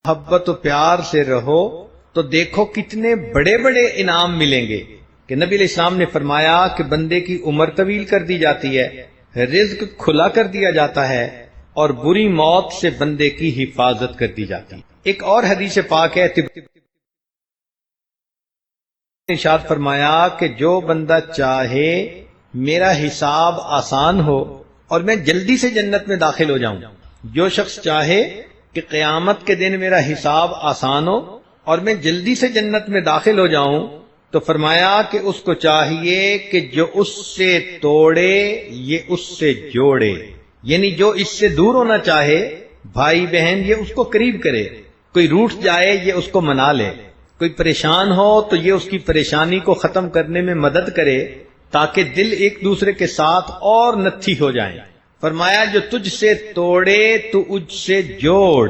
محبت و پیار سے رہو تو دیکھو کتنے بڑے بڑے انعام ملیں گے کہ نبی علیہ السلام نے فرمایا کہ بندے کی عمر طویل کر دی جاتی ہے، رزق کھلا کر دیا جاتا ہے، اور بری موت سے بندے کی حفاظت کر دی جاتی ہے۔ ایک اور حدیث پاک ہے، ارشاد فرمایا کہ جو بندہ چاہے میرا حساب آسان ہو اور میں جلدی سے جنت میں داخل ہو جاؤں، جو شخص چاہے کہ قیامت کے دن میرا حساب آسان ہو اور میں جلدی سے جنت میں داخل ہو جاؤں، تو فرمایا کہ اس کو چاہیے کہ جو اس سے توڑے یہ اس سے جوڑے، یعنی جو اس سے دور ہونا چاہے بھائی بہن یہ اس کو قریب کرے، کوئی روٹھ جائے یہ اس کو منا لے، کوئی پریشان ہو تو یہ اس کی پریشانی کو ختم کرنے میں مدد کرے تاکہ دل ایک دوسرے کے ساتھ اور نتھی ہو جائیں۔ فرمایا جو تجھ سے توڑے تو اجھ سے جوڑ۔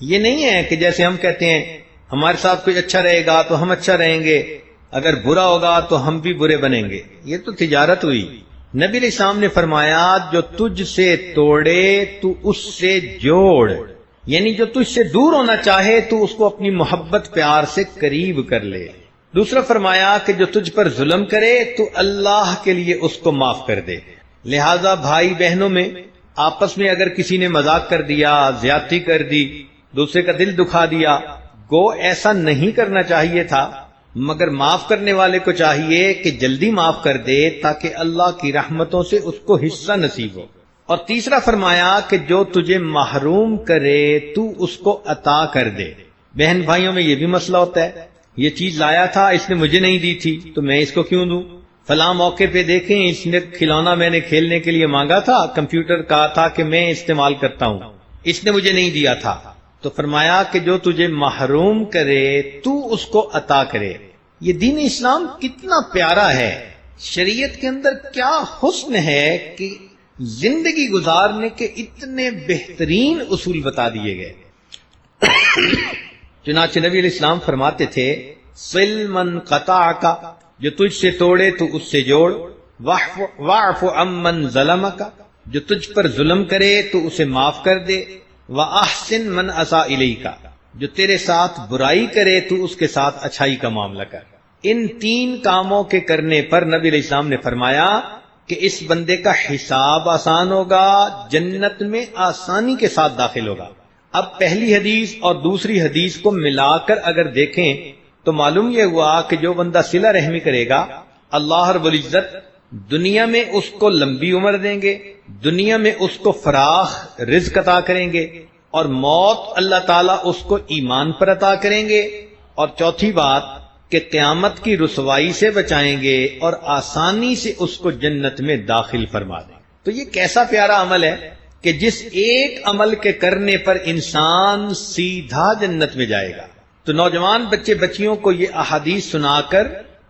یہ نہیں ہے کہ جیسے ہم کہتے ہیں ہمارے ساتھ کوئی اچھا رہے گا تو ہم اچھا رہیں گے، اگر برا ہوگا تو ہم بھی برے بنیں گے، یہ تو تجارت ہوئی۔ نبی علیہ السلام نے فرمایا جو تجھ سے توڑے تو اس سے جوڑ، یعنی جو تجھ سے دور ہونا چاہے تو اس کو اپنی محبت پیار سے قریب کر لے۔ دوسرا فرمایا کہ جو تجھ پر ظلم کرے تو اللہ کے لیے اس کو معاف کر دے۔ لہذا بھائی بہنوں میں آپس میں اگر کسی نے مذاق کر دیا، زیادتی کر دی، دوسرے کا دل دکھا دیا، گو ایسا نہیں کرنا چاہیے تھا، مگر معاف کرنے والے کو چاہیے کہ جلدی معاف کر دے تاکہ اللہ کی رحمتوں سے اس کو حصہ نصیب ہو۔ اور تیسرا فرمایا کہ جو تجھے محروم کرے تو اس کو عطا کر دے۔ بہن بھائیوں میں یہ بھی مسئلہ ہوتا ہے، یہ چیز لایا تھا اس نے مجھے نہیں دی تھی تو میں اس کو کیوں دوں؟ فلاں موقع پہ دیکھیں اس نے کھلونا میں نے کھیلنے کے لیے مانگا تھا، کمپیوٹر کہا تھا کہ میں استعمال کرتا ہوں، اس نے مجھے نہیں دیا تھا، تو فرمایا کہ جو تجھے محروم کرے تو اس کو عطا کرے۔ یہ دین اسلام کتنا پیارا ہے، شریعت کے اندر کیا حسن ہے کہ زندگی گزارنے کے اتنے بہترین اصول بتا دیے گئے۔ چنانچہ نبی علیہ السلام فرماتے تھے صل من قطعک، جو تجھ سے توڑے تو اس سے جوڑ، واعف عمن ظلمک، جو تجھ پر ظلم کرے تو اسے معاف کر دے، واحسن من اساء الیک، جو تیرے ساتھ برائی کرے تو اس کے ساتھ اچھائی کا معاملہ کر۔ ان تین کاموں کے کرنے پر نبی علیہ السلام نے فرمایا کہ اس بندے کا حساب آسان ہوگا، جنت میں آسانی کے ساتھ داخل ہوگا۔ اب پہلی حدیث اور دوسری حدیث کو ملا کر اگر دیکھیں تو معلوم یہ ہوا کہ جو بندہ صلہ رحمی کرے گا اللہ رب العزت دنیا میں اس کو لمبی عمر دیں گے، دنیا میں اس کو فراخ رزق عطا کریں گے، اور موت اللہ تعالیٰ اس کو ایمان پر عطا کریں گے، اور چوتھی بات کہ قیامت کی رسوائی سے بچائیں گے اور آسانی سے اس کو جنت میں داخل فرما دیں۔ تو یہ کیسا پیارا عمل ہے کہ جس ایک عمل کے کرنے پر انسان سیدھا جنت میں جائے گا۔ تو نوجوان بچے بچیوں کو یہ احادیث سنا کر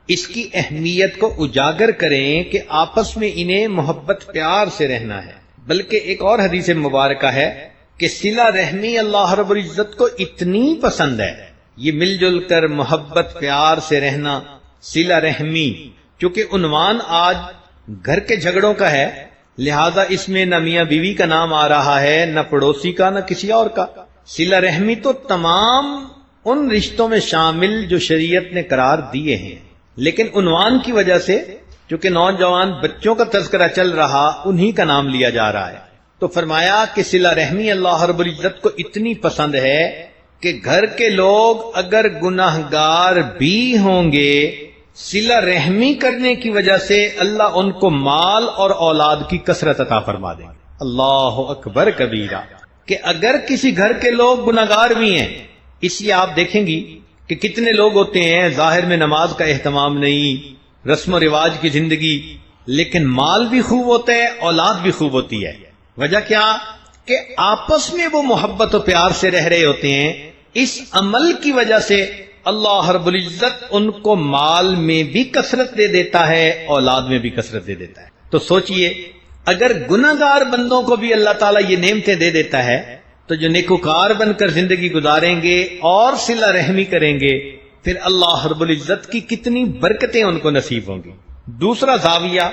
اس کی اہمیت کو اجاگر کریں کہ آپس میں انہیں محبت پیار سے رہنا ہے۔ بلکہ ایک اور حدیث مبارکہ ہے کہ صلہ رحمی اللہ رب العزت کو اتنی پسند ہے، یہ مل جل کر محبت پیار سے رہنا، صلہ رحمی، چونکہ عنوان آج گھر کے جھگڑوں کا ہے، لہذا اس میں نہ میاں بیوی کا نام آ رہا ہے، نہ پڑوسی کا، نہ کسی اور کا۔ صلہ رحمی تو تمام ان رشتوں میں شامل جو شریعت نے قرار دیے ہیں، لیکن عنوان کی وجہ سے چونکہ نوجوان بچوں کا تذکرہ چل رہا انہی کا نام لیا جا رہا ہے، تو فرمایا کہ صلہ رحمی اللہ رب العزت کو اتنی پسند ہے کہ گھر کے لوگ اگر گناہگار بھی ہوں گے، صلہ رحمی کرنے کی وجہ سے اللہ ان کو مال اور اولاد کی کثرت عطا فرما دیں گے۔ اللہ اکبر کبیرہ، کہ اگر کسی گھر کے لوگ گناہگار بھی ہیں، اس لیے آپ دیکھیں گی کہ کتنے لوگ ہوتے ہیں ظاہر میں نماز کا اہتمام نہیں، رسم و رواج کی زندگی، لیکن مال بھی خوب ہوتا ہے، اولاد بھی خوب ہوتی ہے۔ وجہ کیا؟ کہ آپس میں وہ محبت و پیار سے رہ رہے ہوتے ہیں۔ اس عمل کی وجہ سے اللہ رب العزت ان کو مال میں بھی کثرت دے دیتا ہے، اولاد میں بھی کثرت دے دیتا ہے۔ تو سوچئے اگر گناہگار بندوں کو بھی اللہ تعالیٰ یہ نعمتیں دے دیتا ہے تو جو نیکوکار بن کر زندگی گزاریں گے اور صلہ رحمی کریں گے پھر اللہ رب العزت کی کتنی برکتیں ان کو نصیب ہوں گی۔ دوسرا زاویہ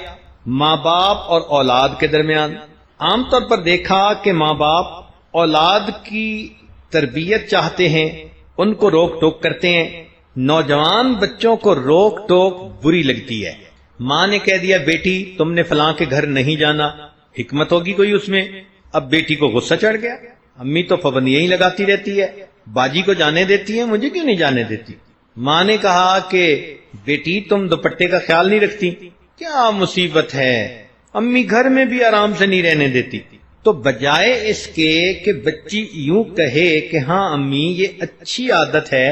ماں باپ اور اولاد کے درمیان۔ عام طور پر دیکھا کہ ماں باپ اولاد کی تربیت چاہتے ہیں ان کو روک ٹوک کرتے ہیں. نوجوان بچوں کو روک ٹوک بری لگتی ہے. ماں نے کہہ دیا بیٹی تم نے فلاں کے گھر نہیں جانا، حکمت ہوگی کوئی اس میں. اب بیٹی کو غصہ چڑھ گیا، امی تو پابندیاں ہی لگاتی رہتی ہے، باجی کو جانے دیتی ہے، مجھے کیوں نہیں جانے دیتی. ماں نے کہا کہ بیٹی تم دوپٹے کا خیال نہیں رکھتی. کیا مصیبت ہے، امی گھر میں بھی آرام سے نہیں رہنے دیتی. تو بجائے اس کے کہ بچی یوں کہے کہ ہاں امی یہ اچھی عادت ہے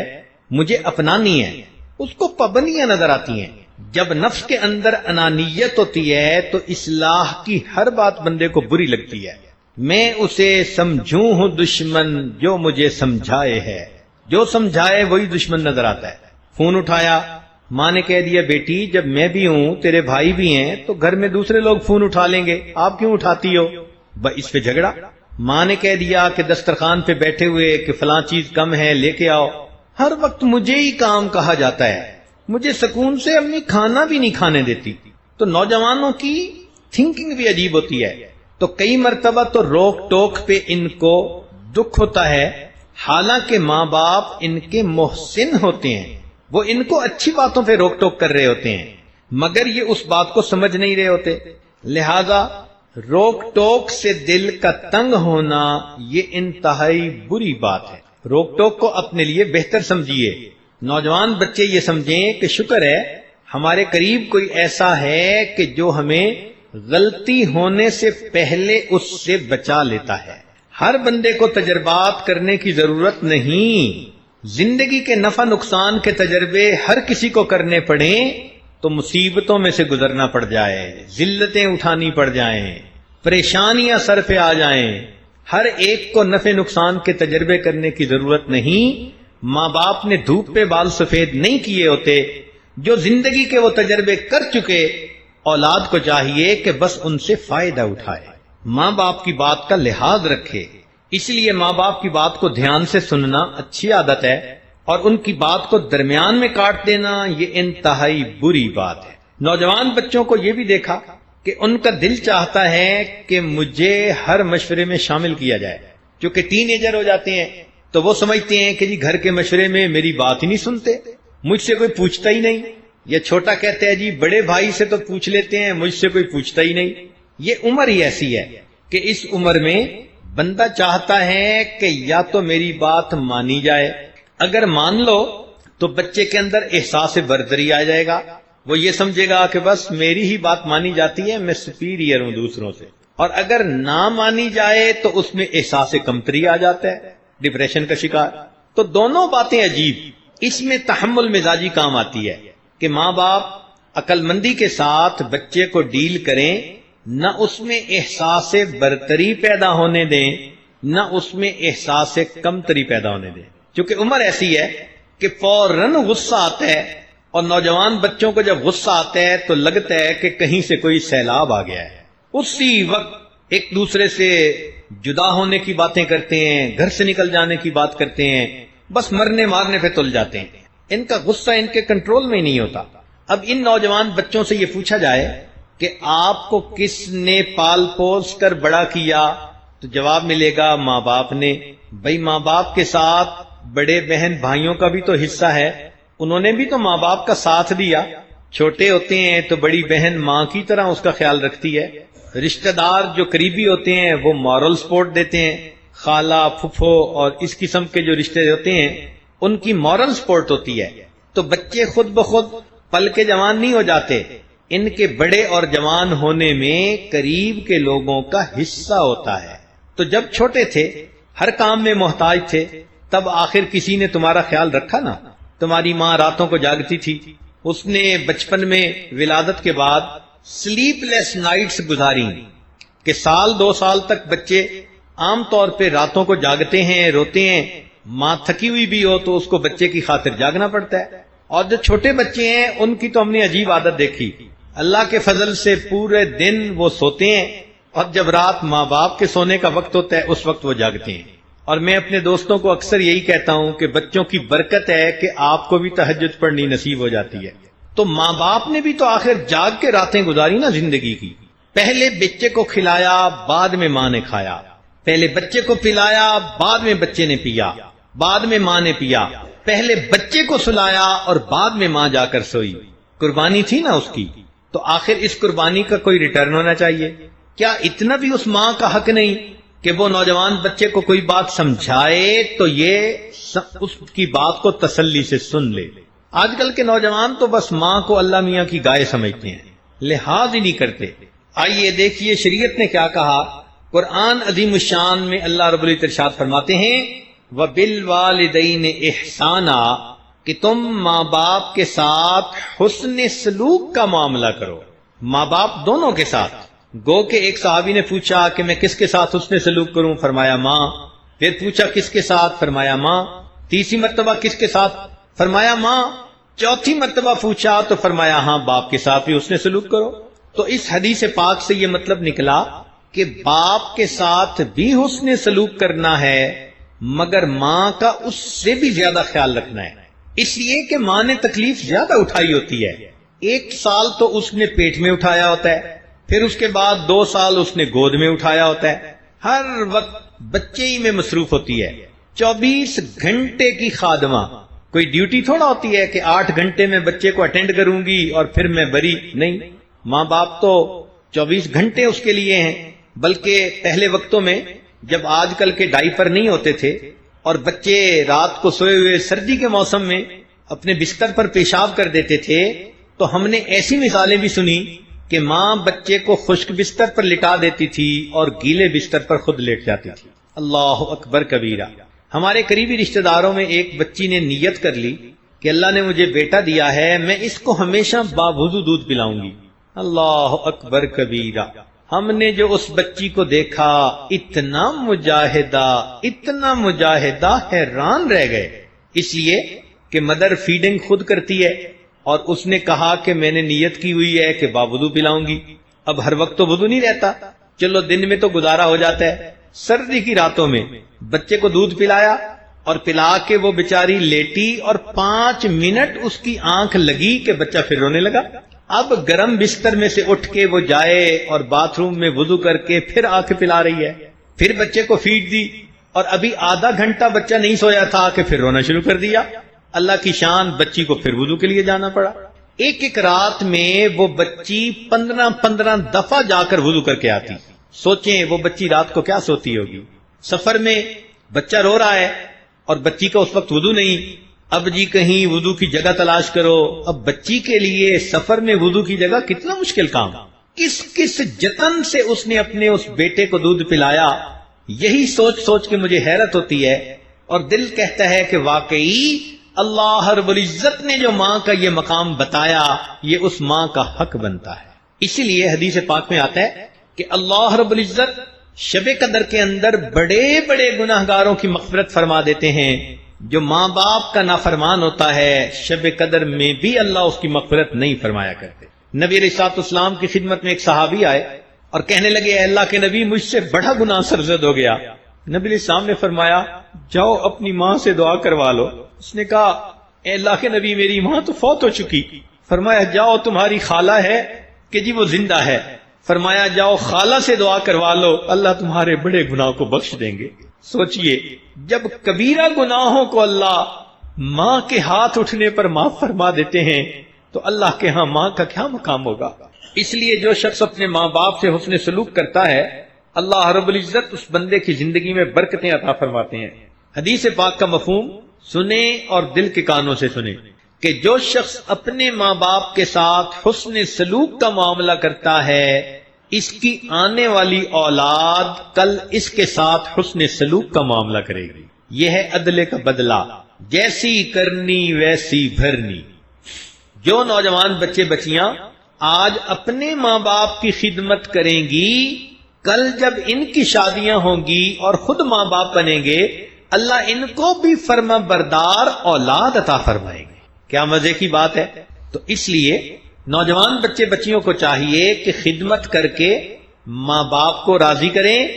مجھے اپنانی ہے، اس کو پابندیاں نظر آتی ہیں. جب نفس کے اندر انانیت ہوتی ہے تو اصلاح کی ہر بات بندے کو بری لگتی ہے. میں اسے سمجھوں ہوں دشمن جو مجھے سمجھائے ہے، جو سمجھائے وہی دشمن نظر آتا ہے. فون اٹھایا، ماں نے کہہ دیا بیٹی جب میں بھی ہوں تیرے بھائی بھی ہیں تو گھر میں دوسرے لوگ فون اٹھا لیں گے، آپ کیوں اٹھاتی ہو؟ اس پہ جھگڑا. ماں نے کہہ دیا کہ دسترخوان پہ بیٹھے ہوئے کہ فلاں چیز کم ہے لے کے آؤ، ہر وقت مجھے ہی کام کہا جاتا ہے، مجھے سکون سے امی کھانا بھی نہیں کھانے دیتی. تو نوجوانوں کی تھنکنگ بھی عجیب ہوتی ہے. تو کئی مرتبہ تو روک ٹوک پہ ان کو دکھ ہوتا ہے، حالانکہ ماں باپ ان کے محسن ہوتے ہیں، وہ ان کو اچھی باتوں پہ روک ٹوک کر رہے ہوتے ہیں، مگر یہ اس بات کو سمجھ نہیں رہے ہوتے. لہذا روک ٹوک سے دل کا تنگ ہونا یہ انتہائی بری بات ہے. روک ٹوک کو اپنے لیے بہتر سمجھیے. نوجوان بچے یہ سمجھیں کہ شکر ہے ہمارے قریب کوئی ایسا ہے کہ جو ہمیں غلطی ہونے سے پہلے اس سے بچا لیتا ہے. ہر بندے کو تجربات کرنے کی ضرورت نہیں. زندگی کے نفع نقصان کے تجربے ہر کسی کو کرنے پڑیں تو مصیبتوں میں سے گزرنا پڑ جائے، ذلتیں اٹھانی پڑ جائیں، پریشانیاں سر پہ آ جائیں. ہر ایک کو نفع نقصان کے تجربے کرنے کی ضرورت نہیں. ماں باپ نے دھوپ پہ بال سفید نہیں کیے ہوتے، جو زندگی کے وہ تجربے کر چکے اولاد کو چاہیے کہ بس ان سے فائدہ اٹھائے، ماں باپ کی بات کا لحاظ رکھے. اس لیے ماں باپ کی بات کو دھیان سے سننا اچھی عادت ہے، اور ان کی بات کو درمیان میں کاٹ دینا یہ انتہائی بری بات ہے. نوجوان بچوں کو یہ بھی دیکھا کہ ان کا دل چاہتا ہے کہ مجھے ہر مشورے میں شامل کیا جائے. چونکہ ٹین ایجر ہو جاتے ہیں تو وہ سمجھتے ہیں کہ جی گھر کے مشورے میں میری بات ہی نہیں سنتے، مجھ سے کوئی پوچھتا ہی نہیں. یا چھوٹا کہتے ہیں جی بڑے بھائی سے تو پوچھ لیتے ہیں، مجھ سے کوئی پوچھتا ہی نہیں. یہ عمر ہی ایسی ہے کہ اس عمر میں بندہ چاہتا ہے کہ یا تو میری بات مانی جائے، اگر مان لو تو بچے کے اندر احساس برتری آ جائے گا، وہ یہ سمجھے گا کہ بس میری ہی بات مانی جاتی ہے، میں سپیریئر ہوں دوسروں سے. اور اگر نہ مانی جائے تو اس میں احساس کمتری آ جاتا ہے، ڈپریشن کا شکار. تو دونوں باتیں عجیب. اس میں تحمل مزاجی کام آتی ہے کہ ماں باپ عقل مندی کے ساتھ بچے کو ڈیل کریں، نہ اس میں احساس برتری پیدا ہونے دیں، نہ اس میں احساس کمتری پیدا ہونے دیں. چونکہ عمر ایسی ہے کہ فوراً غصہ آتا ہے، اور نوجوان بچوں کو جب غصہ آتا ہے تو لگتا ہے کہ کہیں سے کوئی سیلاب آ گیا ہے. اسی وقت ایک دوسرے سے جدا ہونے کی باتیں کرتے ہیں، گھر سے نکل جانے کی بات کرتے ہیں، بس مرنے مارنے پہ تل جاتے ہیں. ان کا غصہ ان کے کنٹرول میں نہیں ہوتا. اب ان نوجوان بچوں سے یہ پوچھا جائے کہ آپ کو کس نے پال پوس کر بڑا کیا، تو جواب ملے گا ماں باپ نے. بھائی ماں باپ کے ساتھ بڑے بہن بھائیوں کا بھی تو حصہ ہے، انہوں نے بھی تو ماں باپ کا ساتھ دیا. چھوٹے ہوتے ہیں تو بڑی بہن ماں کی طرح اس کا خیال رکھتی ہے. رشتہ دار جو قریبی ہوتے ہیں وہ مورل سپورٹ دیتے ہیں، خالہ پھپھو اور اس قسم کے جو رشتے ہوتے ہیں ان کی مورل سپورٹ ہوتی ہے. تو بچے خود بخود پل کے جوان نہیں ہو جاتے، ان کے بڑے اور جوان ہونے میں قریب کے لوگوں کا حصہ ہوتا ہے. تو جب چھوٹے تھے ہر کام میں محتاج تھے، تب آخر کسی نے تمہارا خیال رکھا نا. تمہاری ماں راتوں کو جاگتی تھی، اس نے بچپن میں ولادت کے بعد سلیپ لیس نائٹس گزاری کہ سال 2 سال تک بچے عام طور پہ راتوں کو جاگتے ہیں، روتے ہیں. ماں تھکی ہوئی بھی ہو تو اس کو بچے کی خاطر جاگنا پڑتا ہے. اور جو چھوٹے بچے ہیں ان کی تو ہم نے عجیب عادت دیکھی، اللہ کے فضل سے پورے دن وہ سوتے ہیں، اور جب رات ماں باپ کے سونے کا وقت ہوتا ہے اس وقت وہ جاگتے ہیں. اور میں اپنے دوستوں کو اکثر یہی کہتا ہوں کہ بچوں کی برکت ہے کہ آپ کو بھی تہجد پڑھنی نصیب ہو جاتی ہے. تو ماں باپ نے بھی تو آخر جاگ کے راتیں گزاری نا زندگی کی. پہلے بچے کو کھلایا، بعد میں ماں نے کھایا. پہلے بچے کو پلایا، بعد میں بچے نے پیا، بعد میں ماں نے پیا، پہلے بچے کو سلایا اور بعد میں ماں جا کر سوئی۔ قربانی تھی نا اس کی، تو آخر اس قربانی کا کوئی ریٹرن ہونا چاہیے۔ کیا اتنا بھی اس ماں کا حق نہیں کہ وہ نوجوان بچے کو کوئی بات سمجھائے تو یہ اس کی بات کو تسلی سے سن لے؟ آج کل کے نوجوان تو بس ماں کو اللہ میاں کی گائے سمجھتے ہیں، لحاظ ہی نہیں کرتے۔ آئیے دیکھیے شریعت نے کیا کہا۔ قرآن عظیم الشان میں اللہ رب العزت ارشاد فرماتے ہیں وَبِالْوَالِدَيْنِ إِحْسَانًا، کہ تم ماں باپ کے ساتھ حسن سلوک کا معاملہ کرو، ماں باپ دونوں کے ساتھ۔ گو کہ ایک صحابی نے پوچھا کہ میں کس کے ساتھ حسن سلوک کروں؟ فرمایا ماں۔ پھر پوچھا کس کے ساتھ؟ فرمایا ماں۔ تیسری مرتبہ کس کے ساتھ؟ فرمایا ماں۔ چوتھی مرتبہ پوچھا تو فرمایا ہاں باپ کے ساتھ بھی حسن سلوک کرو۔ تو اس حدیث پاک سے یہ مطلب نکلا کہ باپ کے ساتھ بھی حسن سلوک کرنا ہے، مگر ماں کا اس سے بھی زیادہ خیال رکھنا ہے، اس لیے کہ ماں نے تکلیف زیادہ اٹھائی ہوتی ہے۔ 1 سال تو اس نے پیٹ میں اٹھایا ہوتا ہے، پھر اس کے بعد 2 سال اس نے گود میں اٹھایا ہوتا ہے، ہر وقت بچے ہی میں مصروف ہوتی ہے۔ 24 گھنٹے کی خادمہ، کوئی ڈیوٹی تھوڑا ہوتی ہے کہ 8 گھنٹے میں بچے کو اٹینڈ کروں گی اور پھر میں بری، نہیں۔ ماں باپ تو 24 گھنٹے اس کے لیے ہیں۔ بلکہ پہلے وقتوں میں جب آج کل کے ڈائپر نہیں ہوتے تھے اور بچے رات کو سوئے ہوئے سردی کے موسم میں اپنے بستر پر پیشاب کر دیتے تھے، تو ہم نے ایسی مثالیں بھی سنی کہ ماں بچے کو خشک بستر پر لٹا دیتی تھی اور گیلے بستر پر خود لیٹ جاتی تھی۔ اللہ اکبر کبیرہ۔ ہمارے قریبی رشتہ داروں میں ایک بچی نے نیت کر لی کہ اللہ نے مجھے بیٹا دیا ہے، میں اس کو ہمیشہ باوضو دودھ پلاؤں گی۔ اللہ اکبر کبیرہ۔ ہم نے جو اس بچی کو دیکھا، اتنا مجاہدہ، حیران رہ گئے، اس لیے کہ مدر فیڈنگ خود کرتی ہے اور اس نے کہا کہ میں نے نیت کی ہوئی ہے کہ باوضو پلاؤں گی۔ اب ہر وقت تو وضو نہیں رہتا، چلو دن میں تو گزارا ہو جاتا ہے، سردی کی راتوں میں بچے کو دودھ پلایا اور پلا کے وہ بیچاری لیٹی اور 5 منٹ اس کی آنکھ لگی کہ بچہ پھر رونے لگا۔ اب گرم بستر میں سے اٹھ کے وہ جائے اور باتھ روم میں وضو کر کے پھر آ کے پلا رہی ہے، پھر بچے کو فیڈ دی، اور ابھی آدھا گھنٹہ بچہ نہیں سویا تھا کہ پھر رونا شروع کر دیا۔ اللہ کی شان، بچی کو پھر وضو کے لیے جانا پڑا۔ ایک رات میں وہ بچی 15 دفعہ جا کر وضو کر کے آتی۔ سوچیں وہ بچی رات کو کیا سوتی ہوگی۔ سفر میں بچہ رو رہا ہے اور بچی کا اس وقت وضو نہیں، اب جی کہیں وضو کی جگہ تلاش کرو۔ اب بچی کے لیے سفر میں وضو کی جگہ کتنا مشکل کام، کس جتن سے اس نے اپنے اس بیٹے کو دودھ پلایا، یہی سوچ کے مجھے حیرت ہوتی ہے اور دل کہتا ہے کہ واقعی اللہ رب العزت نے جو ماں کا یہ مقام بتایا، یہ اس ماں کا حق بنتا ہے۔ اسی لیے حدیث پاک میں آتا ہے کہ اللہ رب العزت شب قدر کے اندر بڑے بڑے گناہگاروں کی مغفرت فرما دیتے ہیں۔ جو ماں باپ کا نافرمان ہوتا ہے، شب قدر میں بھی اللہ اس کی مغفرت نہیں فرمایا کرتے۔ نبی علیہ الصلوۃ والسلام کی خدمت میں ایک صحابی آئے اور کہنے لگے اے اللہ کے نبی، مجھ سے بڑا گناہ سرزد ہو گیا۔ نبی علیہ السلام نے فرمایا جاؤ اپنی ماں سے دعا کروا لو۔ اس نے کہا اے اللہ کے نبی، میری ماں تو فوت ہو چکی۔ فرمایا جاؤ تمہاری خالہ ہے کہ جی وہ زندہ ہے۔ فرمایا جاؤ خالہ سے دعا کروا لو، اللہ تمہارے بڑے گناہ کو بخش دیں گے۔ سوچئے جب کبیرہ گناہوں کو اللہ ماں کے ہاتھ اٹھنے پر معاف فرما دیتے ہیں تو اللہ کے ہاں ماں کا کیا مقام ہوگا۔ اس لیے جو شخص اپنے ماں باپ سے حسن سلوک کرتا ہے، اللہ رب العزت اس بندے کی زندگی میں برکتیں عطا فرماتے ہیں۔ حدیث پاک کا مفہوم سنیں اور دل کے کانوں سے سنیں کہ جو شخص اپنے ماں باپ کے ساتھ حسن سلوک کا معاملہ کرتا ہے، اس کی آنے والی اولاد کل اس کے ساتھ حسن سلوک کا معاملہ کرے گی۔ یہ ہے عدل کا بدلہ، جیسی کرنی ویسی بھرنی۔ جو نوجوان بچے بچیاں آج اپنے ماں باپ کی خدمت کریں گی، کل جب ان کی شادیاں ہوں گی اور خود ماں باپ بنیں گے، اللہ ان کو بھی فرما بردار اولاد عطا فرمائے گے۔ کیا مزے کی بات ہے۔ تو اس لیے نوجوان بچے بچیوں کو چاہیے کہ خدمت کر کے ماں باپ کو راضی کریں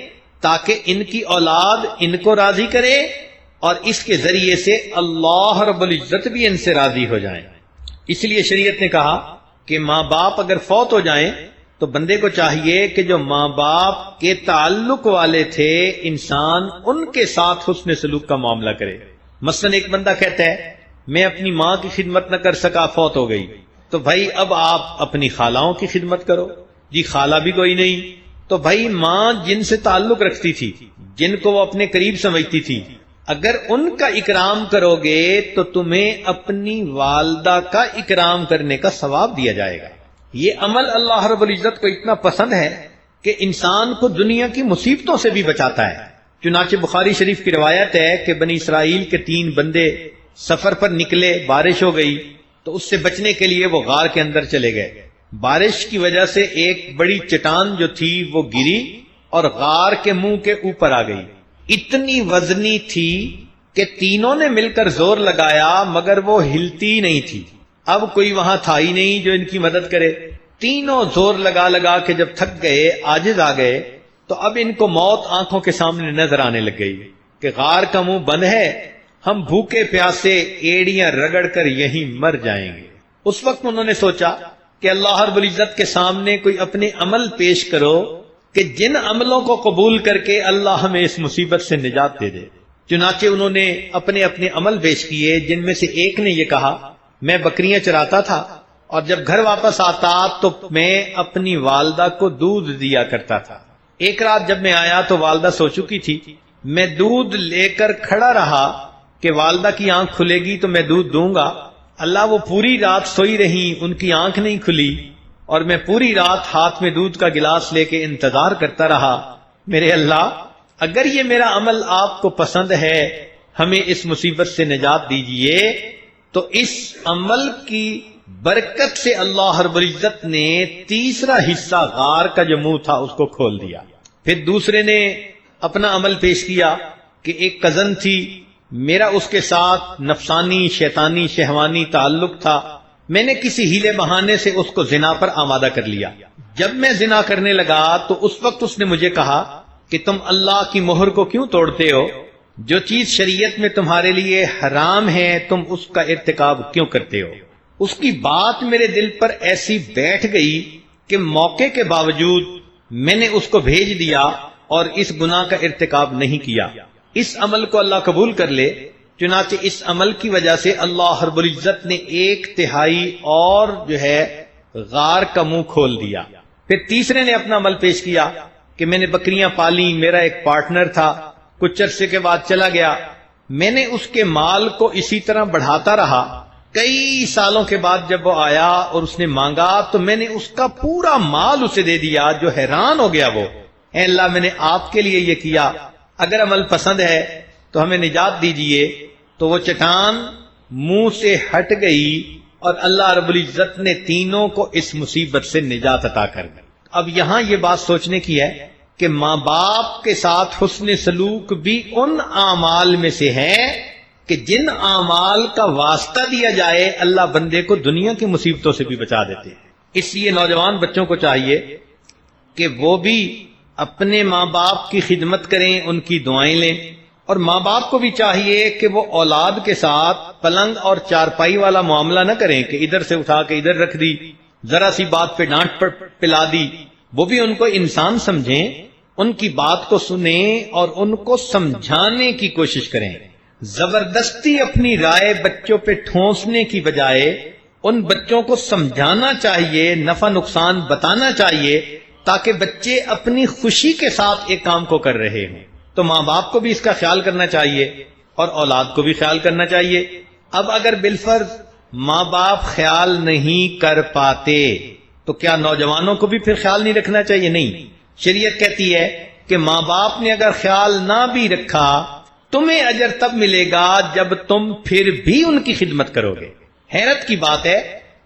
تاکہ ان کی اولاد ان کو راضی کرے اور اس کے ذریعے سے اللہ رب العزت بھی ان سے راضی ہو جائیں۔ اس لیے شریعت نے کہا کہ ماں باپ اگر فوت ہو جائیں تو بندے کو چاہیے کہ جو ماں باپ کے تعلق والے تھے انسان ان کے ساتھ حسن سلوک کا معاملہ کرے۔ مثلا ایک بندہ کہتا ہے میں اپنی ماں کی خدمت نہ کر سکا، فوت ہو گئی، تو بھائی اب آپ اپنی خالاؤں کی خدمت کرو۔ جی خالہ بھی کوئی نہیں، تو بھائی ماں جن سے تعلق رکھتی تھی، جن کو وہ اپنے قریب سمجھتی تھی، اگر ان کا اکرام کرو گے تو تمہیں اپنی والدہ کا اکرام کرنے کا ثواب دیا جائے گا۔ یہ عمل اللہ رب العزت کو اتنا پسند ہے کہ انسان کو دنیا کی مصیبتوں سے بھی بچاتا ہے۔ چنانچہ بخاری شریف کی روایت ہے کہ بنی اسرائیل کے 3 بندے سفر پر نکلے، بارش ہو گئی تو اس سے بچنے کے لیے وہ غار کے اندر چلے گئے۔ بارش کی وجہ سے ایک بڑی چٹان جو تھی وہ گری اور غار کے منہ کے اوپر آ گئی۔ اتنی وزنی تھی کہ تینوں نے مل کر زور لگایا مگر وہ ہلتی نہیں تھی۔ اب کوئی وہاں تھا ہی نہیں جو ان کی مدد کرے۔ تینوں زور لگا لگا کے جب تھک گئے، عاجز آ گئے، تو اب ان کو موت آنکھوں کے سامنے نظر آنے لگ گئی کہ غار کا منہ بند ہے، ہم بھوکے پیاسے ایڑیاں رگڑ کر یہیں مر جائیں گے۔ اس وقت انہوں نے سوچا کہ اللہ رب العزت کے سامنے کوئی اپنے عمل پیش کرو کہ جن عملوں کو قبول کر کے اللہ ہمیں اس مصیبت سے نجات دے دے۔ چنانچہ انہوں نے اپنے اپنے عمل پیش کیے، جن میں سے ایک نے یہ کہا میں بکریاں چراتا تھا اور جب گھر واپس آتا تو میں اپنی والدہ کو دودھ دیا کرتا تھا۔ ایک رات جب میں آیا تو والدہ سو چکی تھی، میں دودھ لے کر کھڑا رہا کہ والدہ کی آنکھ کھلے گی تو میں دودھ دوں گا۔ اللہ وہ پوری رات سوئی رہی، ان کی آنکھ نہیں کھلی اور میں پوری رات ہاتھ میں دودھ کا گلاس لے کے انتظار کرتا رہا۔ میرے اللہ اگر یہ میرا عمل آپ کو پسند ہے، ہمیں اس مصیبت سے نجات دیجئے۔ تو اس عمل کی برکت سے اللہ رب العزت نے تیسرا حصہ غار کا جو منہ تھا اس کو کھول دیا۔ پھر دوسرے نے اپنا عمل پیش کیا کہ ایک کزن تھی، میرا اس کے ساتھ نفسانی شیطانی شہوانی تعلق تھا، میں نے کسی ہیلے بہانے سے اس کو زنا پر آمادہ کر لیا۔ جب میں زنا کرنے لگا تو اس وقت اس نے مجھے کہا کہ تم اللہ کی مہر کو کیوں توڑتے ہو؟ جو چیز شریعت میں تمہارے لیے حرام ہے تم اس کا ارتکاب کیوں کرتے ہو؟ اس کی بات میرے دل پر ایسی بیٹھ گئی کہ موقع کے باوجود میں نے اس کو بھیج دیا اور اس گناہ کا ارتکاب نہیں کیا۔ اس عمل کو اللہ قبول کر لے۔ چنانچہ اس عمل کی وجہ سے اللہ رب العزت نے 1/3 اور جو ہے غار کا منہ کھول دیا۔ پھر تیسرے نے اپنا عمل پیش کیا کہ میں نے بکریاں پالی، میرا ایک پارٹنر تھا، کچھ عرصے کے بعد چلا گیا، میں نے اس کے مال کو اسی طرح بڑھاتا رہا۔ کئی سالوں کے بعد جب وہ آیا اور اس نے مانگا تو میں نے اس کا پورا مال اسے دے دیا۔ جو حیران ہو گیا وہ، اے اللہ میں نے آپ کے لیے یہ کیا، اگر عمل پسند ہے تو ہمیں نجات دیجئے۔ تو وہ چٹان منہ سے ہٹ گئی اور اللہ رب العزت نے تینوں کو اس مصیبت سے نجات عطا کر دی۔ اب یہاں یہ بات سوچنے کی ہے کہ ماں باپ کے ساتھ حسن سلوک بھی ان اعمال میں سے ہے کہ جن اعمال کا واسطہ دیا جائے اللہ بندے کو دنیا کی مصیبتوں سے بھی بچا دیتے ہیں۔ اس لیے نوجوان بچوں کو چاہیے کہ وہ بھی اپنے ماں باپ کی خدمت کریں، ان کی دعائیں لیں، اور ماں باپ کو بھی چاہیے کہ وہ اولاد کے ساتھ پلنگ اور چارپائی والا معاملہ نہ کریں کہ ادھر سے اٹھا کے ادھر رکھ دی، ذرا سی بات پہ ڈانٹ پلا دی۔ وہ بھی ان کو انسان سمجھیں، ان کی بات کو سنیں اور ان کو سمجھانے کی کوشش کریں۔ زبردستی اپنی رائے بچوں پہ ٹھونسنے کی بجائے ان بچوں کو سمجھانا چاہیے، نفع نقصان بتانا چاہیے، تاکہ بچے اپنی خوشی کے ساتھ ایک کام کو کر رہے ہوں۔ تو ماں باپ کو بھی اس کا خیال کرنا چاہیے اور اولاد کو بھی خیال کرنا چاہیے۔ اب اگر بالفرض ماں باپ خیال نہیں کر پاتے تو کیا نوجوانوں کو بھی پھر خیال نہیں رکھنا چاہیے؟ نہیں، شریعت کہتی ہے کہ ماں باپ نے اگر خیال نہ بھی رکھا تمہیں اجر تب ملے گا جب تم پھر بھی ان کی خدمت کرو گے۔ حیرت کی بات ہے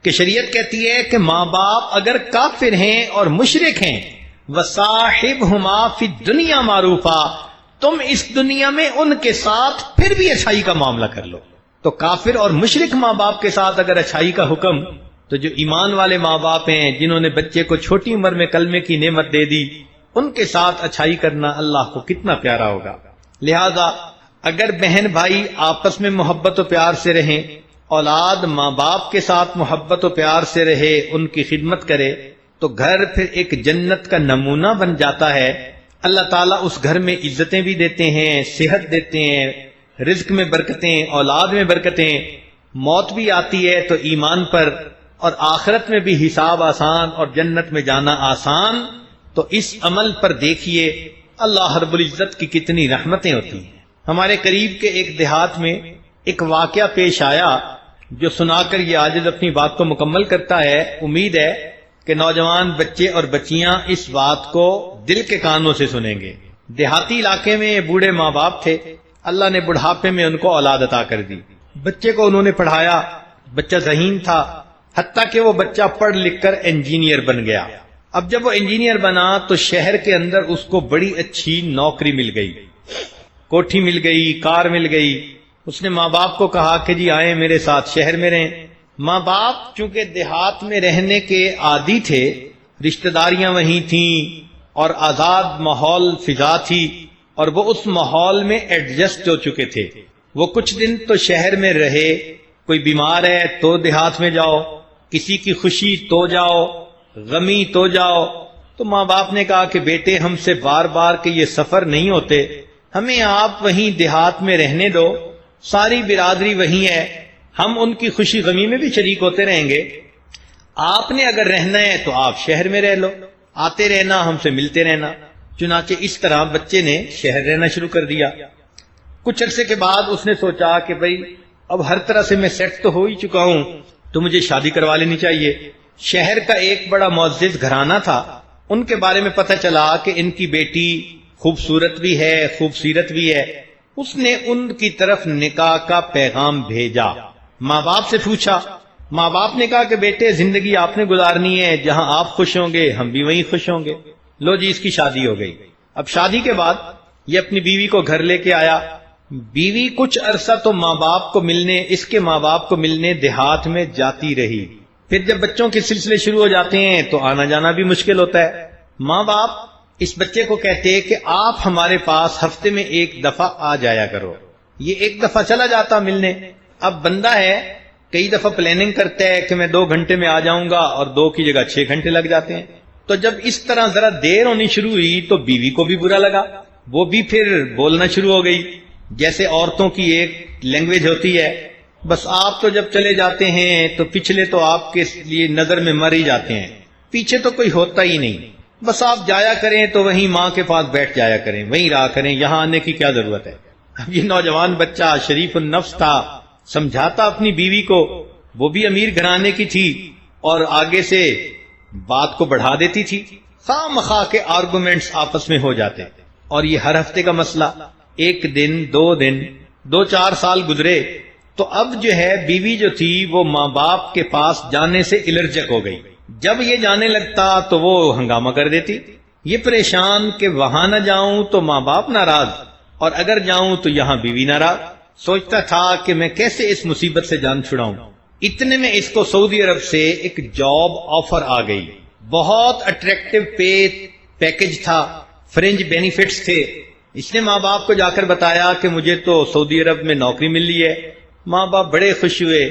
کہ شریعت کہتی ہے کہ ماں باپ اگر کافر ہیں اور مشرک ہیں وَصَاحِبْهُمَا فِي الدُّنْيَا مَعْرُوفًا، تم اس دنیا میں ان کے ساتھ پھر بھی اچھائی کا معاملہ کر لو۔ تو کافر اور مشرک ماں باپ کے ساتھ اگر اچھائی کا حکم، تو جو ایمان والے ماں باپ ہیں جنہوں نے بچے کو چھوٹی عمر میں کلمے کی نعمت دے دی، ان کے ساتھ اچھائی کرنا اللہ کو کتنا پیارا ہوگا۔ لہذا اگر بہن بھائی آپس میں محبت و پیار سے رہیں، اولاد ماں باپ کے ساتھ محبت و پیار سے رہے، ان کی خدمت کرے، تو گھر پھر ایک جنت کا نمونہ بن جاتا ہے۔ اللہ تعالیٰ اس گھر میں عزتیں بھی دیتے ہیں، صحت دیتے ہیں، رزق میں برکتیں، اولاد میں برکتیں، موت بھی آتی ہے تو ایمان پر، اور آخرت میں بھی حساب آسان اور جنت میں جانا آسان۔ تو اس عمل پر دیکھیے اللہ رب العزت کی کتنی رحمتیں ہوتی ہیں۔ ہمارے قریب کے ایک دیہات میں ایک واقعہ پیش آیا جو سنا کر یہ عاجز اپنی بات کو مکمل کرتا ہے۔ امید ہے کہ نوجوان بچے اور بچیاں اس بات کو دل کے کانوں سے سنیں گے۔ دیہاتی علاقے میں بوڑھے ماں باپ تھے، اللہ نے بڑھاپے میں ان کو اولاد عطا کر دی۔ بچے کو انہوں نے پڑھایا، بچہ ذہین تھا، حتیٰ کہ وہ بچہ پڑھ لکھ کر انجینئر بن گیا۔ اب جب وہ انجینئر بنا تو شہر کے اندر اس کو بڑی اچھی نوکری مل گئی، کوٹھی مل گئی، کار مل گئی۔ اس نے ماں باپ کو کہا کہ جی آئیں میرے ساتھ شہر میں رہیں۔ ماں باپ چونکہ دیہات میں رہنے کے عادی تھے، رشتہ داریاں وہیں تھیں اور آزاد ماحول فضا تھی، اور وہ اس ماحول میں ایڈجسٹ ہو چکے تھے۔ وہ کچھ دن تو شہر میں رہے، کوئی بیمار ہے تو دیہات میں جاؤ، کسی کی خوشی تو جاؤ، غمی تو جاؤ۔ تو ماں باپ نے کہا کہ بیٹے ہم سے بار بار کہ یہ سفر نہیں ہوتے، ہمیں آپ وہیں دیہات میں رہنے دو، ساری برادری وہیں ہے، ہم ان کی خوشی غمی میں بھی شریک ہوتے رہیں گے۔ آپ نے اگر رہنا ہے تو آپ شہر میں رہ لو، آتے رہنا، ہم سے ملتے رہنا۔ چنانچہ اس طرح بچے نے شہر رہنا شروع کر دیا۔ کچھ عرصے کے بعد اس نے سوچا کہ بھئی اب ہر طرح سے میں سیٹ تو ہو ہی چکا ہوں تو مجھے شادی کروا لینی چاہیے۔ شہر کا ایک بڑا معزز گھرانہ تھا، ان کے بارے میں پتہ چلا کہ ان کی بیٹی خوبصورت بھی ہے، خوبصیرت بھی ہے۔ اس نے ان کی طرف نکاح کا پیغام بھیجا، ماں باپ سے پوچھا۔ ماں باپ نے کہا کہ بیٹے زندگی آپ نے گزارنی ہے، جہاں آپ خوش ہوں گے ہم بھی وہیں خوش ہوں گے۔ لو جی اس کی شادی ہو گئی۔ اب شادی کے بعد یہ اپنی بیوی کو گھر لے کے آیا۔ بیوی کچھ عرصہ تو ماں باپ کو ملنے، اس کے ماں باپ کو ملنے دیہات میں جاتی رہی۔ پھر جب بچوں کے سلسلے شروع ہو جاتے ہیں تو آنا جانا بھی مشکل ہوتا ہے۔ ماں باپ اس بچے کو کہتے کہ آپ ہمارے پاس ہفتے میں ایک دفعہ آ جایا کرو۔ یہ ایک دفعہ چلا جاتا ملنے۔ اب بندہ ہے کئی دفعہ پلاننگ کرتا ہے کہ میں 2 گھنٹے میں آ جاؤں گا اور 2 کی جگہ 6 گھنٹے لگ جاتے ہیں۔ تو جب اس طرح ذرا دیر ہونی شروع ہوئی تو بیوی کو بھی برا لگا، وہ بھی پھر بولنا شروع ہو گئی جیسے عورتوں کی ایک لینگویج ہوتی ہے، بس آپ تو جب چلے جاتے ہیں تو پچھلے تو آپ کے لیے نظر میں مر ہی جاتے ہیں، پیچھے تو کوئی ہوتا ہی نہیں، بس آپ جایا کریں تو وہیں ماں کے پاس بیٹھ جایا کریں، وہیں رہا کریں، یہاں آنے کی کیا ضرورت ہے۔ اب یہ نوجوان بچہ شریف النفس تھا، سمجھاتا اپنی بیوی کو، وہ بھی امیر گھرانے کی تھی اور آگے سے بات کو بڑھا دیتی تھی، خواہ مخواہ کے آرگومنٹس آپس میں ہو جاتے، اور یہ ہر ہفتے کا مسئلہ۔ 1 دن 2 دن 2-4 سال گزرے تو اب جو ہے بیوی جو تھی وہ ماں باپ کے پاس جانے سے الرجک ہو گئی۔ جب یہ جانے لگتا تو وہ ہنگامہ کر دیتی، یہ پریشان کہ وہاں نہ جاؤں تو ماں باپ ناراض، اور اگر جاؤں تو یہاں بیوی ناراض۔ سوچتا تھا کہ میں کیسے اس مصیبت سے جان چھڑاؤں۔ اتنے میں اس کو سعودی عرب سے ایک جاب آفر آ گئی، بہت اٹریکٹیو پیکج تھا، فرنج بینیفٹس تھے۔ اس نے ماں باپ کو جا کر بتایا کہ مجھے تو سعودی عرب میں نوکری مل لی ہے۔ ماں باپ بڑے خوش ہوئے،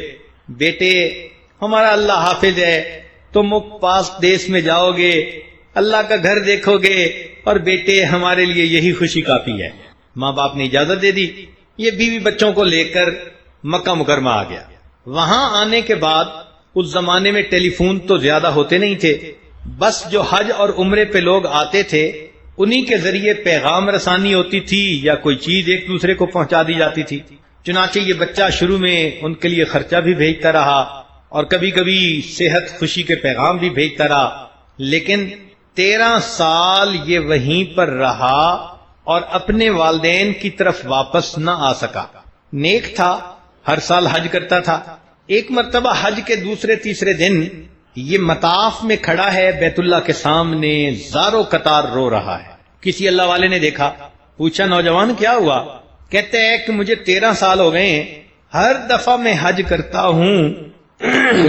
بیٹے ہمارا اللہ حافظ ہے، تم پاس دیس میں جاؤ گے، اللہ کا گھر دیکھو گے، اور بیٹے ہمارے لیے یہی خوشی کافی ہے۔ ماں باپ نے اجازت دے دی، یہ بیوی بچوں کو لے کر مکہ مکرمہ آ گیا۔ وہاں آنے کے بعد اس زمانے میں ٹیلی فون تو زیادہ ہوتے نہیں تھے، بس جو حج اور عمرے پہ لوگ آتے تھے انہی کے ذریعے پیغام رسانی ہوتی تھی یا کوئی چیز ایک دوسرے کو پہنچا دی جاتی تھی۔ چنانچہ یہ بچہ شروع میں ان کے لیے خرچہ بھی بھیجتا رہا اور کبھی کبھی صحت خوشی کے پیغام بھی بھیجتا رہا، لیکن 13 سال یہ وہیں پر رہا اور اپنے والدین کی طرف واپس نہ آ سکا۔ نیک تھا، ہر سال حج کرتا تھا۔ ایک مرتبہ حج کے دوسرے تیسرے دن یہ مطاف میں کھڑا ہے، بیت اللہ کے سامنے زارو قطار رو رہا ہے۔ کسی اللہ والے نے دیکھا، پوچھا نوجوان کیا ہوا؟ کہتے ہیں کہ مجھے 13 سال ہو گئے ہیں، ہر دفعہ میں حج کرتا ہوں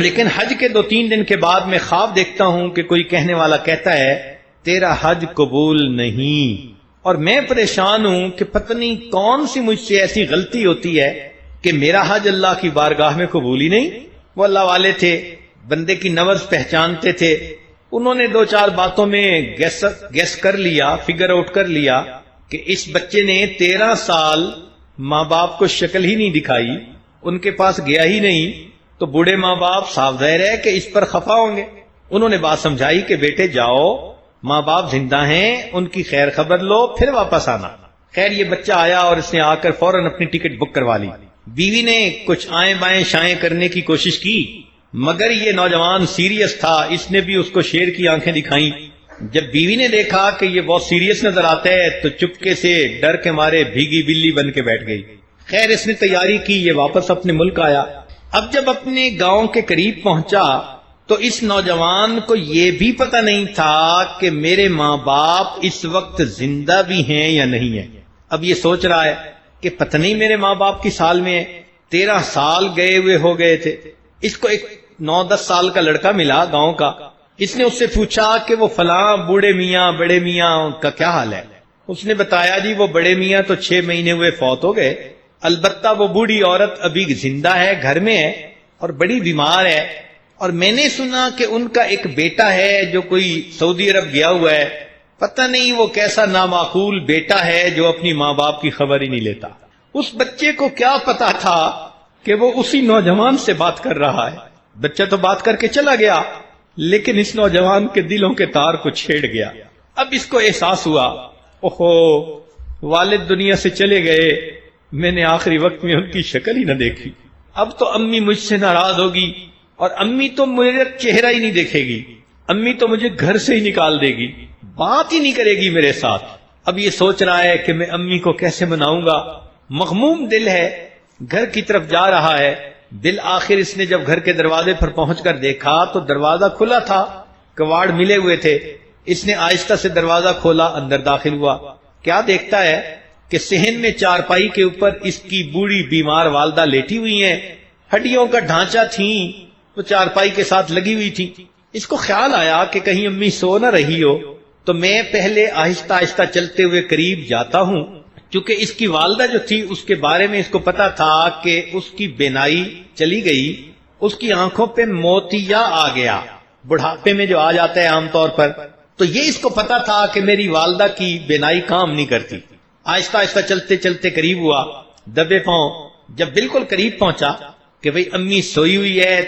لیکن حج کے 2-3 دن کے بعد میں خواب دیکھتا ہوں کہ کوئی کہنے والا کہتا ہے تیرا حج قبول نہیں، اور میں پریشان ہوں کہ پتہ نہیں کون سی مجھ سے ایسی غلطی ہوتی ہے کہ میرا حج اللہ کی بارگاہ میں قبول ہی نہیں۔ وہ اللہ والے تھے، بندے کی نبض پہچانتے تھے، انہوں نے دو چار باتوں میں گیس کر لیا، فگر آؤٹ کر لیا کہ اس بچے نے 13 سال ماں باپ کو شکل ہی نہیں دکھائی، ان کے پاس گیا ہی نہیں، تو بوڑھے ماں باپ صاف ظاہر ہے کہ اس پر خفا ہوں گے۔ انہوں نے بات سمجھائی کہ بیٹے جاؤ، ماں باپ زندہ ہیں، ان کی خیر خبر لو، پھر واپس آنا۔ خیر یہ بچہ آیا اور اس نے آ کر فوراً اپنی ٹکٹ بک کروا لی۔ بیوی نے کچھ آئیں بائیں شائیں کرنے کی کوشش کی، مگر یہ نوجوان سیریس تھا، اس نے بھی اس کو شیر کی آنکھیں دکھائیں۔ جب بیوی نے دیکھا کہ یہ بہت سیریس نظر آتا ہے تو چپکے سے ڈر کے مارے بھیگی بلی بن کے بیٹھ گئی۔ خیر اس نے تیاری کی، یہ واپس اپنے ملک آیا۔ اب جب اپنے گاؤں کے قریب پہنچا تو اس نوجوان کو یہ بھی پتہ نہیں تھا کہ میرے ماں باپ اس وقت زندہ بھی ہیں یا نہیں ہیں۔ اب یہ سوچ رہا ہے کہ پتہ نہیں میرے ماں باپ کی سال میں 13 سال گئے ہوئے ہو گئے تھے۔ اس کو ایک 9-10 سال کا لڑکا ملا گاؤں کا، اس نے اس سے پوچھا کہ وہ فلاں بوڑھے میاں بڑے میاں کا کیا حال ہے؟ اس نے بتایا جی وہ بڑے میاں تو 6 مہینے ہوئے فوت ہو گئے، البتہ وہ بوڑھی عورت ابھی زندہ ہے، گھر میں ہے اور بڑی بیمار ہے، اور میں نے سنا کہ ان کا ایک بیٹا ہے جو کوئی سعودی عرب گیا ہوا ہے، پتہ نہیں وہ کیسا نامعقول بیٹا ہے جو اپنی ماں باپ کی خبر ہی نہیں لیتا۔ اس بچے کو کیا پتا تھا کہ وہ اسی نوجوان سے بات کر رہا ہے؟ بچہ تو بات کر کے چلا گیا، لیکن اس نوجوان کے دلوں کے تار کو چھیڑ گیا۔ اب اس کو احساس ہوا، اوہو والد دنیا سے چلے گئے، میں نے آخری وقت میں ان کی شکل ہی نہ دیکھی، اب تو امی مجھ سے ناراض ہوگی، اور امی تو میرا چہرہ ہی نہیں دیکھے گی، امی تو مجھے گھر سے ہی نکال دے گی، بات ہی نہیں کرے گی میرے ساتھ۔ اب یہ سوچ رہا ہے کہ میں امی کو کیسے مناؤں گا، مغموم دل ہے، گھر کی طرف جا رہا ہے۔ بالآخر اس نے جب گھر کے دروازے پر پہنچ کر دیکھا تو دروازہ کھلا تھا، کواڑ ملے ہوئے تھے۔ اس نے آہستہ سے دروازہ کھولا، اندر داخل ہوا۔ کیا دیکھتا ہے کہ صحن میں چارپائی کے اوپر اس کی بوڑھی بیمار والدہ لیٹی ہوئی ہیں، ہڈیوں کا ڈھانچہ تھیں، وہ چارپائی کے ساتھ لگی ہوئی تھی۔ اس کو خیال آیا کہ کہیں امی سو نہ رہی ہو، تو میں پہلے آہستہ آہستہ چلتے ہوئے قریب جاتا ہوں، چونکہ اس کی والدہ جو تھی اس کے بارے میں اس کو پتا تھا کہ اس کی بینائی چلی گئی، اس کی آنکھوں پہ موتیا آ گیا، بڑھاپے میں جو آ جاتا ہے عام طور پر، تو یہ اس کو پتا تھا کہ میری والدہ کی بینائی کام نہیں کرتی۔ آہستہ آہستہ چلتے چلتے قریب ہوا، دبے پاؤں جب بالکل قریب پہنچا کہ بھئی امی سوئی ہوئی ہے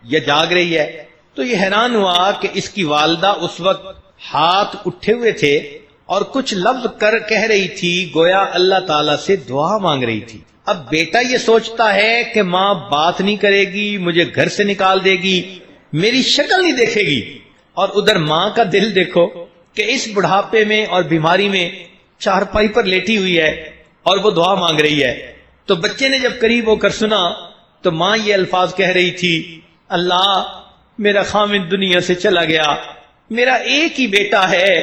یا جاگ رہی ہے، تو یہ حیران ہوا کہ اس کی والدہ اس وقت ہاتھ اٹھے ہوئے تھے اور کچھ لفظ کہہ رہی تھی، گویا اللہ تعالیٰ سے دعا مانگ رہی تھی۔ اب بیٹا یہ سوچتا ہے کہ ماں بات نہیں کرے گی، مجھے گھر سے نکال دے گی، میری شکل نہیں دیکھے گی، اور ادھر ماں کا دل دیکھو کہ اس بڑھاپے میں اور بیماری میں چارپائی پر لیٹی ہوئی ہے اور وہ دعا مانگ رہی ہے۔ تو بچے نے جب قریب ہو کر سنا تو ماں یہ الفاظ کہہ رہی تھی، اللہ میرا خامد دنیا سے چلا گیا، میرا ایک ہی بیٹا ہے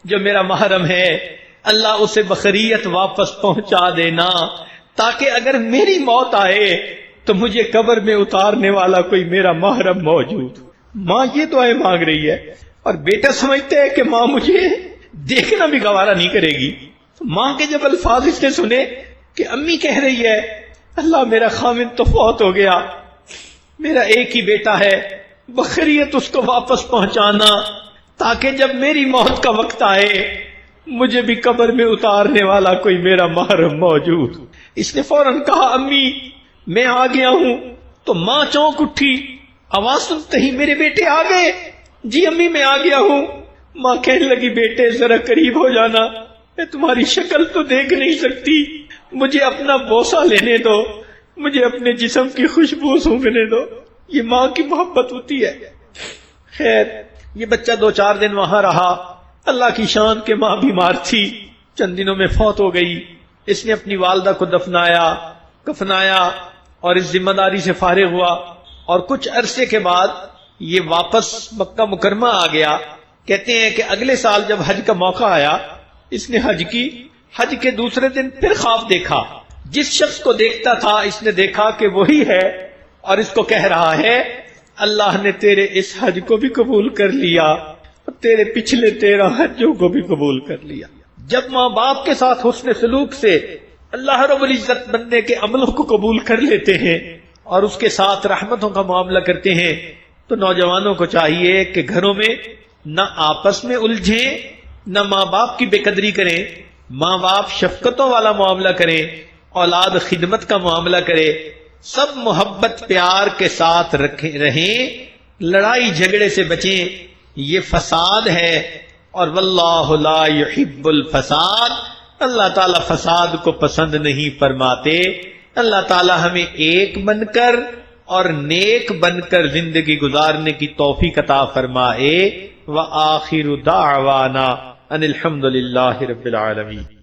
جو میرا محرم ہے، اللہ اسے بخیریت واپس پہنچا دینا، تاکہ اگر میری موت آئے تو مجھے قبر میں اتارنے والا کوئی میرا محرم موجود۔ ماں یہ دعائیں مانگ رہی ہے اور بیٹا سمجھتا ہے کہ ماں مجھے دیکھنا بھی گوارا نہیں کرے گی۔ ماں کے جب الفاظ اس نے سنے کہ امی کہہ رہی ہے اللہ میرا خامد تو فوت ہو گیا، میرا ایک ہی بیٹا ہے، بخیریت اس کو واپس پہنچانا تاکہ جب میری موت کا وقت آئے مجھے بھی قبر میں اتارنے والا کوئی میرا محرم موجود۔ اس نے فوراً کہا امی میں آ گیا ہوں، تو ماں چونک اٹھی، آواز سنتے ہی میرے بیٹے آ گئے، جی امی میں آ گیا ہوں۔ ماں کہنے لگی بیٹے ذرا قریب ہو جانا، میں تمہاری شکل تو دیکھ نہیں سکتی، مجھے اپنا بوسہ لینے دو، مجھے اپنے جسم کی خوشبو سونگنے دو۔ یہ ماں کی محبت ہوتی ہے۔ خیر یہ بچہ 2-4 دن وہاں رہا، اللہ کی شان کے ماں بیمار تھی، چند دنوں میں فوت ہو گئی۔ اس نے اپنی والدہ کو کفنایا اور اس ذمہ داری سے فارغ ہوا، اور کچھ عرصے کے بعد یہ واپس مکہ مکرمہ آ گیا۔ کہتے ہیں کہ اگلے سال جب حج کا موقع آیا اس نے حج کی، حج کے دوسرے دن پھر خواب دیکھا، جس شخص کو دیکھتا تھا اس نے دیکھا کہ وہی ہے، اور اس کو کہہ رہا ہے اللہ نے تیرے اس حج کو بھی قبول کر لیا اور تیرے پچھلے 13 حجوں کو بھی قبول کر لیا۔ جب ماں باپ کے ساتھ حسن سلوک سے اللہ رب العزت بندے کے عملوں کو قبول کر لیتے ہیں اور اس کے ساتھ رحمتوں کا معاملہ کرتے ہیں، تو نوجوانوں کو چاہیے کہ گھروں میں نہ آپس میں الجھیں، نہ ماں باپ کی بے قدری کریں، ماں باپ شفقتوں والا معاملہ کریں، اولاد خدمت کا معاملہ کرے، سب محبت پیار کے ساتھ رہیں، لڑائی جھگڑے سے بچیں، یہ فساد ہے، اور واللہ لا يحب الفساد، اللہ تعالیٰ فساد کو پسند نہیں فرماتے۔ اللہ تعالیٰ ہمیں ایک بن کر اور نیک بن کر زندگی گزارنے کی توفیق عطا فرمائے۔ وآخر دعوانا ان الحمد للہ رب العالمین۔